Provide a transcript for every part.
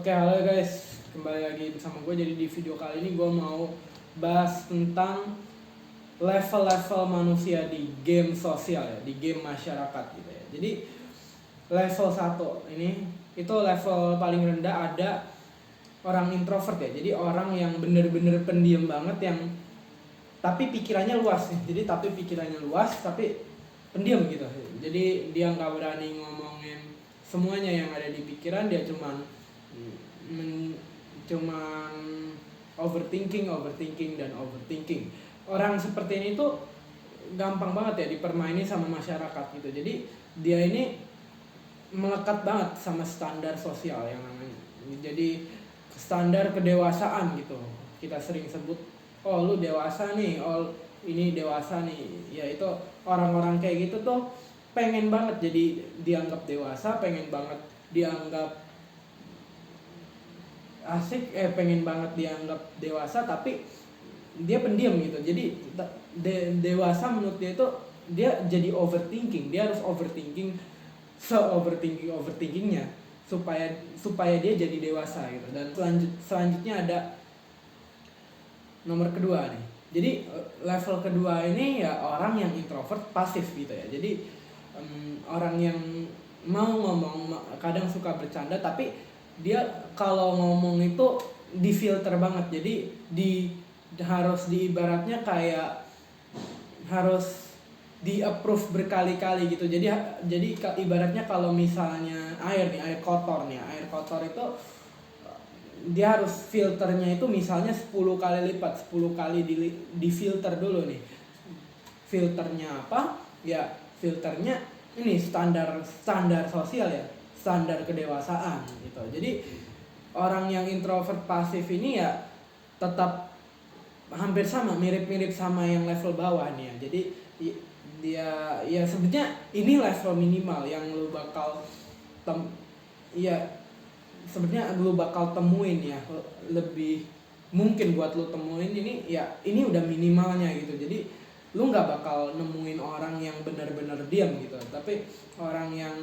Oke, halo guys, kembali lagi bersama gue. Jadi di video kali ini gue mau bahas tentang level-level manusia di game sosial ya, di game masyarakat gitu ya. Jadi level 1 ini itu level paling rendah, ada orang introvert ya. Jadi orang yang bener-bener pendiam banget, yang tapi pikirannya luas nih. Jadi pikirannya luas tapi pendiam gitu. Jadi dia nggak berani ngomongin semuanya yang ada di pikiran, dia cuman overthinking dan overthinking. Orang seperti ini tuh gampang banget ya dipermaini sama masyarakat gitu. Jadi dia ini melekat banget sama standar sosial yang namanya. Jadi standar kedewasaan gitu. Kita sering sebut, oh lu dewasa nih, oh ini dewasa nih. Ya itu orang-orang kayak gitu tuh pengen banget jadi dianggap dewasa, pengen banget dianggap asik, pengen banget dianggap dewasa, tapi dia pendiam gitu. Jadi dewasa menurut dia itu dia jadi overthinking, dia harus overthinking, overthinkingnya supaya dia jadi dewasa gitu. Dan selanjutnya ada nomor kedua nih. Jadi level kedua ini ya orang yang introvert pasif gitu ya. Jadi orang yang mau ngomong, kadang suka bercanda, tapi dia kalau ngomong itu difilter banget. Jadi harus diibaratnya kayak harus di approve berkali-kali gitu. Jadi ibaratnya kalau misalnya air kotor itu dia harus filternya itu misalnya 10 kali lipat, 10 kali di filter dulu nih. Filternya apa? Ya filternya ini standar sosial ya, standar kedewasaan gitu. Jadi orang yang introvert pasif ini ya tetap hampir sama, mirip-mirip sama yang level bawah nih ya. Jadi dia ya sebenarnya ini level minimal yang lu bakal sebenarnya lu bakal temuin ya. Lebih mungkin buat lu temuin ini ya, ini udah minimalnya gitu. Jadi lu nggak bakal nemuin orang yang benar-benar diam gitu, tapi orang yang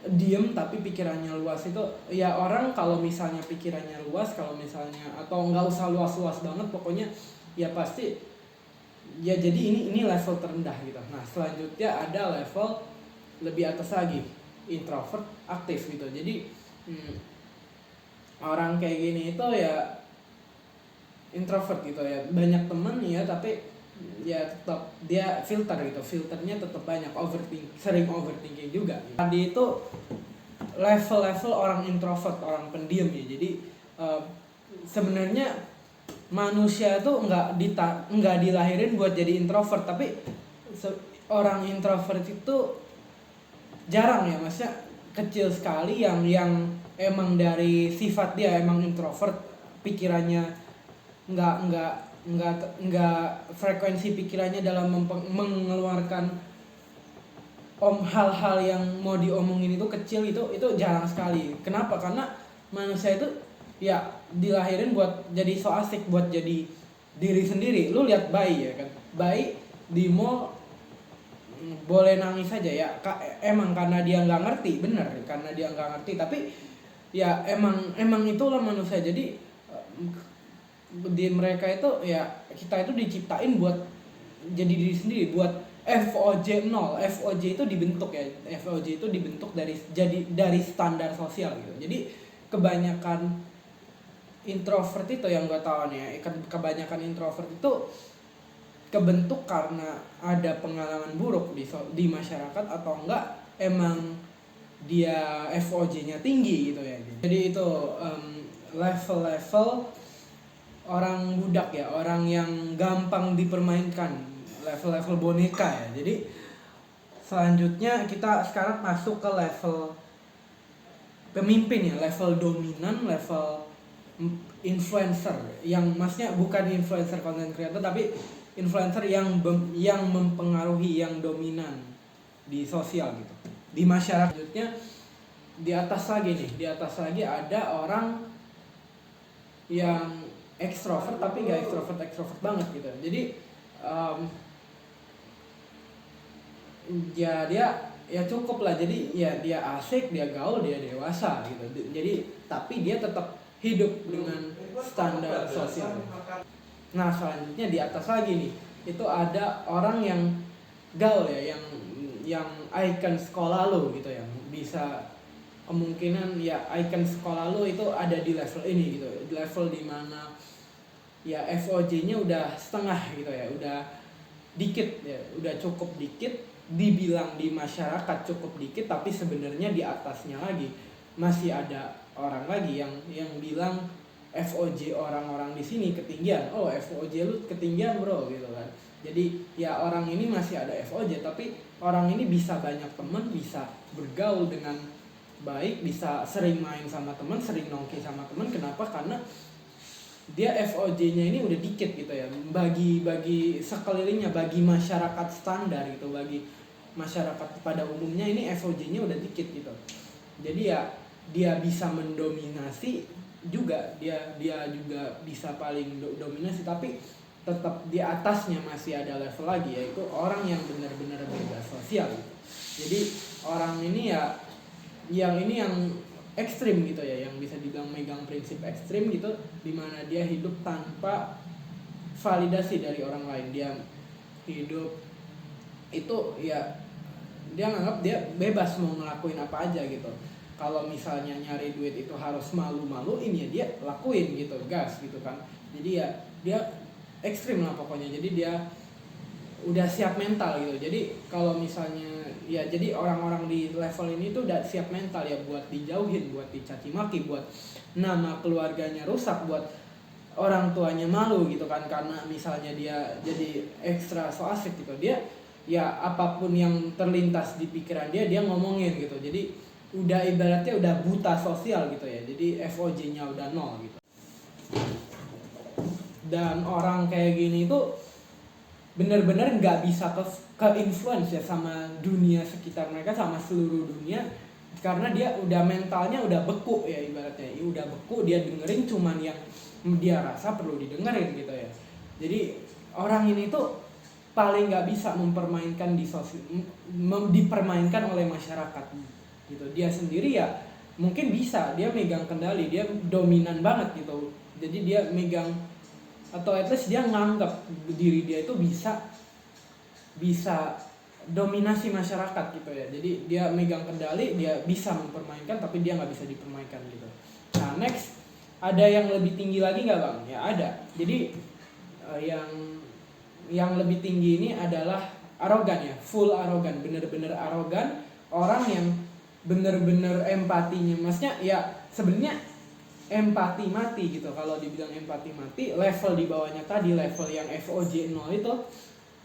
diem tapi pikirannya luas itu ya. Orang kalau misalnya pikirannya luas, kalau misalnya, atau nggak usah luas-luas banget, pokoknya ya pasti ya. Jadi ini level terendah gitu. Nah selanjutnya ada level lebih atas lagi, introvert aktif gitu. Jadi orang kayak gini itu ya introvert gitu ya, banyak temen ya, tapi ya tetap dia filternya tetap banyak, sering overthinking juga. Tadi itu level-level orang introvert, orang pendiam ya. Jadi sebenarnya manusia tuh nggak dilahirin buat jadi introvert, tapi orang introvert itu jarang ya, maksudnya kecil sekali yang emang dari sifat dia emang introvert, pikirannya nggak frekuensi pikirannya dalam mengeluarkan hal-hal yang mau diomongin itu kecil, itu jarang sekali. Kenapa? Karena manusia itu ya dilahirin buat jadi so asik, buat jadi diri sendiri. Lu lihat bayi ya kan, bayi di mall boleh nangis aja ya, emang karena dia nggak ngerti, bener, karena dia nggak ngerti, tapi ya emang itulah manusia. Jadi di mereka itu ya, kita itu diciptain buat jadi diri sendiri, buat FOJ 0. FOJ itu dibentuk ya, FOJ itu dibentuk dari standar sosial gitu. Jadi kebanyakan introvert itu yang gue tahu nih ya, kebanyakan introvert itu kebentuk karena ada pengalaman buruk di masyarakat, atau enggak emang dia FOJ-nya tinggi gitu ya. Jadi itu level-level orang budak ya, orang yang gampang dipermainkan, level-level boneka ya. Jadi selanjutnya kita sekarang masuk ke level pemimpin ya, level dominan, level influencer, yang maksudnya bukan influencer content creator, tapi influencer yang mempengaruhi, yang dominan di sosial gitu, di masyarakat. Selanjutnya di atas lagi ada orang yang ekstrovert, tapi nggak ekstrovert banget gitu. Jadi ya dia ya cukup lah, jadi ya dia asik, dia gaul, dia dewasa gitu. Jadi tapi dia tetap hidup dengan standar sosial. Nah selanjutnya di atas lagi nih, itu ada orang yang gaul ya, yang icon sekolah lo gitu ya, bisa kemungkinan ya icon sekolah lo itu ada di level ini gitu, di level dimana ya FOJ-nya udah setengah gitu ya, udah dikit ya, udah cukup dikit, dibilang di masyarakat cukup dikit, tapi sebenarnya di atasnya lagi masih ada orang lagi yang bilang FOJ orang-orang di sini ketinggian. Oh FOJ lu ketinggian bro gitu kan. Jadi ya orang ini masih ada FOJ, tapi orang ini bisa banyak teman, bisa bergaul dengan baik, bisa sering main sama teman, sering nongki sama teman. Kenapa? Karena dia FOJ-nya ini udah dikit gitu ya, bagi sekelilingnya, bagi masyarakat standar gitu, bagi masyarakat pada umumnya ini FOJ-nya udah dikit gitu. Jadi ya dia bisa mendominasi juga, dia juga bisa paling dominasi, tapi tetap di atasnya masih ada level lagi, yaitu orang yang benar-benar bebas sosial gitu. Jadi orang ini ya yang ekstrim gitu ya, yang bisa dibilang megang prinsip ekstrim gitu, dimana dia hidup tanpa validasi dari orang lain. Dia hidup itu ya dia nganggap dia bebas mau ngelakuin apa aja gitu. Kalau misalnya nyari duit itu harus malu-maluin, ya dia lakuin gitu, gas gitu kan. Jadi ya dia ekstrim lah pokoknya. Jadi dia udah siap mental gitu. Jadi kalau misalnya ya, jadi orang-orang di level ini tuh udah siap mental ya, buat dijauhin, buat dicaci maki, buat nama keluarganya rusak, buat orang tuanya malu gitu kan, karena misalnya dia jadi ekstra so asik gitu. Dia ya apapun yang terlintas di pikiran dia ngomongin gitu. Jadi udah ibaratnya udah buta sosial gitu ya. Jadi FOJ-nya udah nol gitu. Dan orang kayak gini tuh bener-bener nggak bisa ke influence ya sama dunia sekitar mereka, sama seluruh dunia, karena dia udah mentalnya udah beku ya, ibaratnya ya udah beku. Dia dengerin cuman yang dia rasa perlu didengerin gitu ya. Jadi orang ini tuh paling nggak bisa mempermainkan dipermainkan oleh masyarakat gitu. Dia sendiri ya mungkin bisa, dia megang kendali, dia dominan banget gitu. Jadi dia megang, atau at least dia nganggap diri dia itu bisa dominasi masyarakat gitu ya. Jadi dia megang kendali, dia bisa mempermainkan, tapi dia nggak bisa dipermainkan gitu. Nah next, ada yang lebih tinggi lagi nggak bang? Ya ada. Jadi yang lebih tinggi ini adalah arogan ya, full arogan, bener-bener arogan. Orang yang bener-bener empatinya, maksudnya ya sebenarnya empati mati gitu. Kalau dibilang empati mati, level di bawahnya tadi, level yang FOJ 0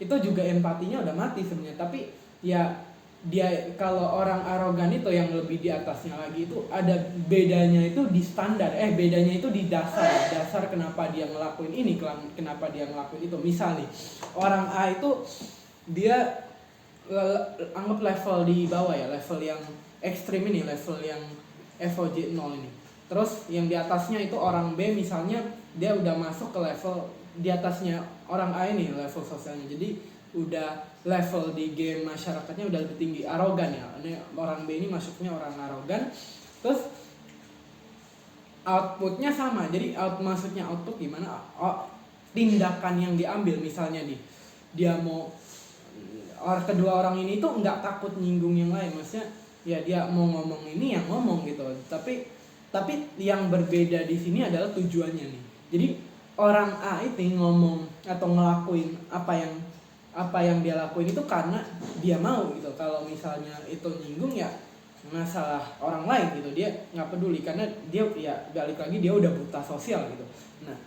itu juga empatinya udah mati sebenarnya. Tapi ya dia, kalau orang arogan itu yang lebih di atasnya lagi, itu ada bedanya itu di standar, bedanya itu di dasar kenapa dia ngelakuin ini, kenapa dia ngelakuin itu. Misal nih, orang A itu dia anggap level di bawah ya, level yang ekstrim ini, level yang FOJ 0 ini. Terus yang di atasnya itu orang B misalnya, dia udah masuk ke level di atasnya orang A ini, level sosialnya. Jadi udah level di game masyarakatnya udah lebih tinggi, arogan ya. Ini orang B ini masuknya orang arogan. Terus outputnya sama. Jadi maksudnya output gimana? Tindakan yang diambil, misalnya nih, dia mau kedua orang ini tuh nggak takut nyinggung yang lain. Maksudnya ya dia mau ngomong ini yang ngomong gitu. Tapi yang berbeda di sini adalah tujuannya nih. Jadi orang A itu ngomong atau ngelakuin apa yang dia lakuin itu karena dia mau gitu. Kalau misalnya itu nyinggung ya masalah orang lain gitu, dia nggak peduli, karena dia ya balik lagi, dia udah buta sosial gitu. Nah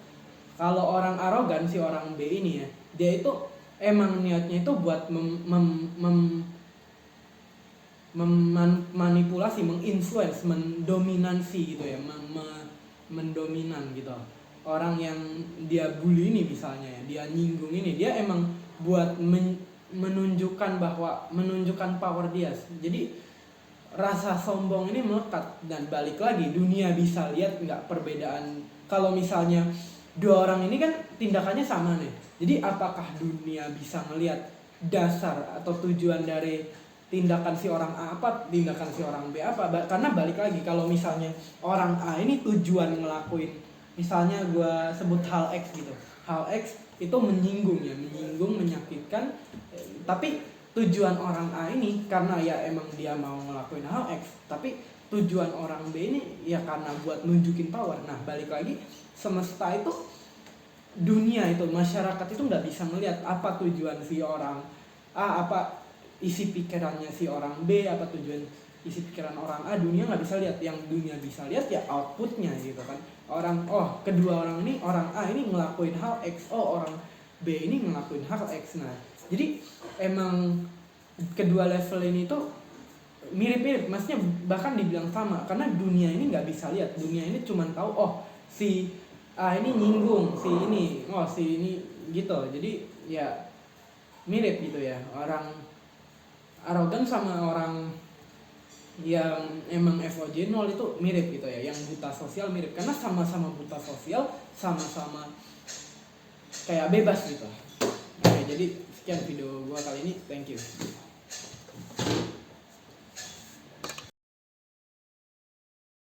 kalau orang arogan, si orang B ini ya, dia itu emang niatnya itu buat memanipulasi, menginfluence, mendominasi gitu ya, mendominan gitu. Orang yang dia bully ini misalnya ya, dia nyinggung ini, dia emang buat menunjukkan power dia. Jadi rasa sombong ini melekat. Dan balik lagi, dunia bisa lihat nggak perbedaan. Kalau misalnya dua orang ini kan tindakannya sama nih, jadi apakah dunia bisa melihat dasar atau tujuan dari tindakan si orang A apa, tindakan si orang B apa. Karena balik lagi, kalau misalnya orang A ini tujuan ngelakuin, misalnya gue sebut hal X gitu, hal X itu menyinggung, menyakitkan, tapi tujuan orang A ini karena ya emang dia mau ngelakuin hal X, tapi tujuan orang B ini ya karena buat nunjukin power. Nah balik lagi, semesta itu, dunia itu, masyarakat itu nggak bisa melihat apa tujuan si orang A, apa isi pikirannya si orang B, apa tujuan isi pikiran orang A. Dunia nggak bisa lihat. Yang dunia bisa lihat ya outputnya gitu kan. Kedua orang ini, orang A ini ngelakuin hal X, orang B ini ngelakuin hal X. Nah jadi emang kedua level ini tuh mirip-mirip, maksudnya bahkan dibilang sama, karena dunia ini nggak bisa lihat. Dunia ini cuma tahu si A ini nyinggung si ini gitu. Jadi ya mirip gitu ya, orang arogan sama orang yang emang FOJ 0 itu mirip gitu ya. Yang buta sosial mirip, karena sama-sama buta sosial, sama-sama kayak bebas gitu. Oke, jadi sekian video gua kali ini, thank you.